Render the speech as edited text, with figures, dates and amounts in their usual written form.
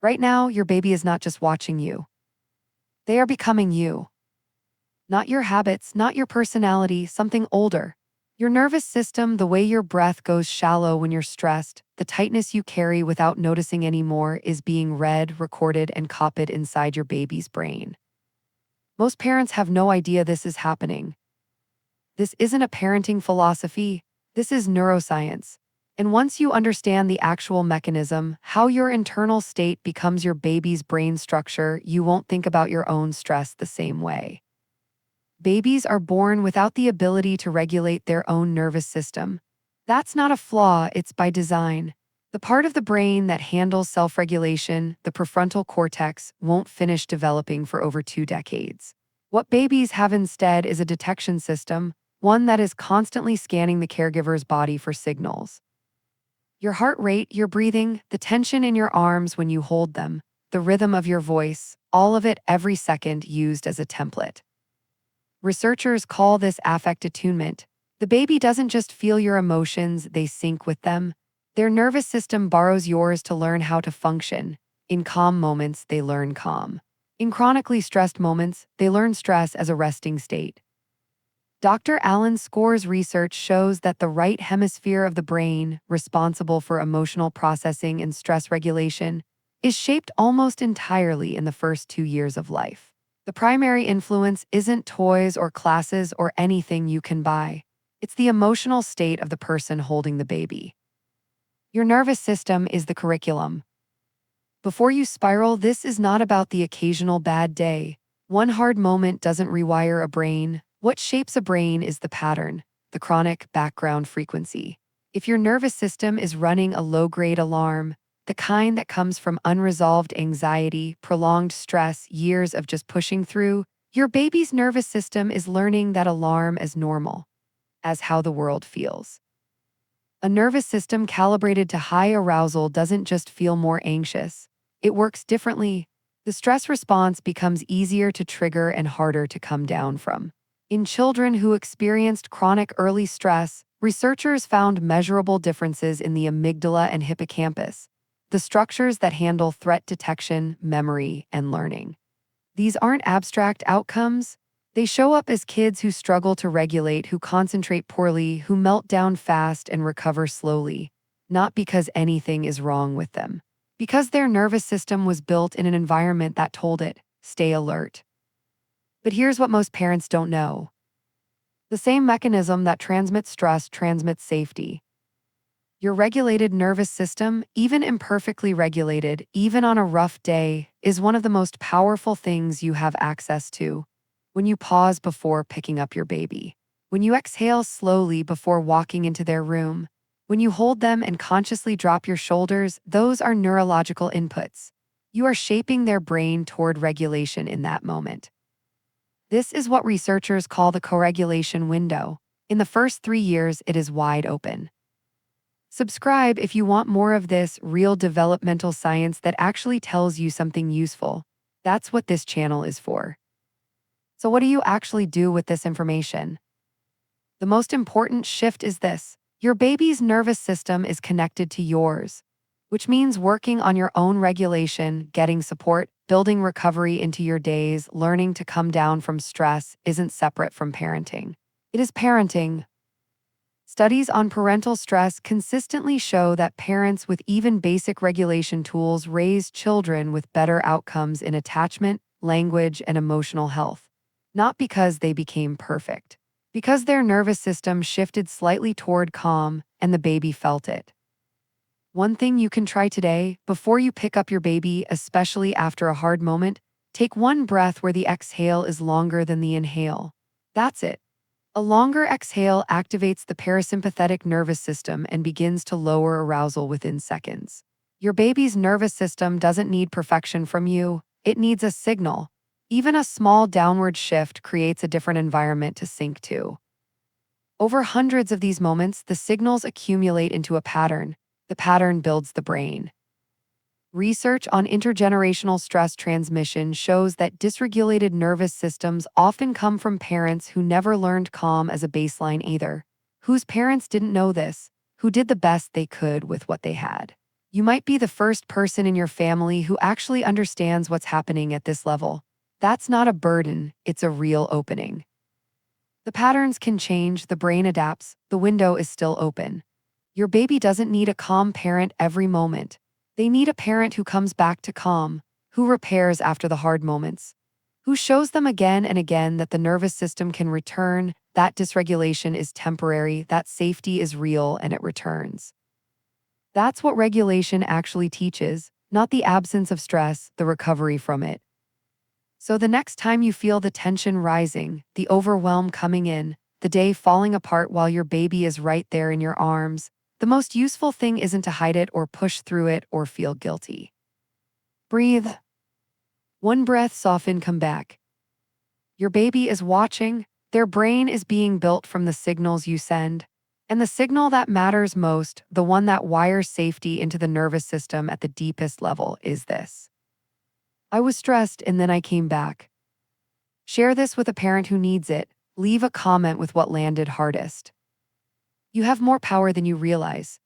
Right now, your baby is not just watching you. They are becoming you. Not your habits, not your personality, something older. Your nervous system, the way your breath goes shallow when you're stressed, the tightness you carry without noticing anymore is being read, recorded, and copied inside your baby's brain. Most parents have no idea this is happening. This isn't a parenting philosophy, this is neuroscience. And once you understand the actual mechanism, how your internal state becomes your baby's brain structure, you won't think about your own stress the same way. Babies are born without the ability to regulate their own nervous system. That's not a flaw, it's by design. The part of the brain that handles self-regulation, the prefrontal cortex, won't finish developing for over 2 decades. What babies have instead is a detection system, one that is constantly scanning the caregiver's body for signals. Your heart rate, your breathing, the tension in your arms when you hold them, the rhythm of your voice, all of it every second used as a template. Researchers call this affect attunement. The baby doesn't just feel your emotions, they sync with them. Their nervous system borrows yours to learn how to function. In calm moments, they learn calm. In chronically stressed moments, they learn stress as a resting state. Dr. Allan Schore's research shows that the right hemisphere of the brain, responsible for emotional processing and stress regulation, is shaped almost entirely in the first 2 years of life. The primary influence isn't toys or classes or anything you can buy. It's the emotional state of the person holding the baby. Your nervous system is the curriculum. Before you spiral, this is not about the occasional bad day. One hard moment doesn't rewire a brain. What shapes a brain is the pattern, the chronic background frequency. If your nervous system is running a low-grade alarm, the kind that comes from unresolved anxiety, prolonged stress, years of just pushing through, your baby's nervous system is learning that alarm as normal, as how the world feels. A nervous system calibrated to high arousal doesn't just feel more anxious. It works differently. The stress response becomes easier to trigger and harder to come down from. In children who experienced chronic early stress, researchers found measurable differences in the amygdala and hippocampus, the structures that handle threat detection, memory, and learning. These aren't abstract outcomes. They show up as kids who struggle to regulate, who concentrate poorly, who melt down fast and recover slowly, not because anything is wrong with them, because their nervous system was built in an environment that told it, stay alert. But here's what most parents don't know. The same mechanism that transmits stress transmits safety. Your regulated nervous system, even imperfectly regulated, even on a rough day, is one of the most powerful things you have access to. When you pause before picking up your baby, when you exhale slowly before walking into their room, when you hold them and consciously drop your shoulders, those are neurological inputs. You are shaping their brain toward regulation in that moment. This is what researchers call the co-regulation window. In the first 3 years, it is wide open. Subscribe if you want more of this real developmental science that actually tells you something useful. That's what this channel is for. So what do you actually do with this information? The most important shift is this. Your baby's nervous system is connected to yours, which means working on your own regulation, getting support, building recovery into your days, learning to come down from stress isn't separate from parenting. It is parenting. Studies on parental stress consistently show that parents with even basic regulation tools raise children with better outcomes in attachment, language, and emotional health. Not because they became perfect, because their nervous system shifted slightly toward calm and the baby felt it. One thing you can try today, before you pick up your baby, especially after a hard moment, take one breath where the exhale is longer than the inhale. That's it. A longer exhale activates the parasympathetic nervous system and begins to lower arousal within seconds. Your baby's nervous system doesn't need perfection from you, it needs a signal. Even a small downward shift creates a different environment to sync to. Over hundreds of these moments, the signals accumulate into a pattern. The pattern builds the brain. Research on intergenerational stress transmission shows that dysregulated nervous systems often come from parents who never learned calm as a baseline either, whose parents didn't know this, who did the best they could with what they had. You might be the first person in your family who actually understands what's happening at this level. That's not a burden, it's a real opening. The patterns can change, the brain adapts, the window is still open. Your baby doesn't need a calm parent every moment. They need a parent who comes back to calm, who repairs after the hard moments, who shows them again and again that the nervous system can return, that dysregulation is temporary, that safety is real, and it returns. That's what regulation actually teaches, not the absence of stress, the recovery from it. So the next time you feel the tension rising, the overwhelm coming in, the day falling apart while your baby is right there in your arms, the most useful thing isn't to hide it or push through it or feel guilty. Breathe. One breath, soften, come back. Your baby is watching, their brain is being built from the signals you send. And the signal that matters most, the one that wires safety into the nervous system at the deepest level, is this: I was stressed and then I came back. Share this with a parent who needs it. Leave a comment with what landed hardest. You have more power than you realize.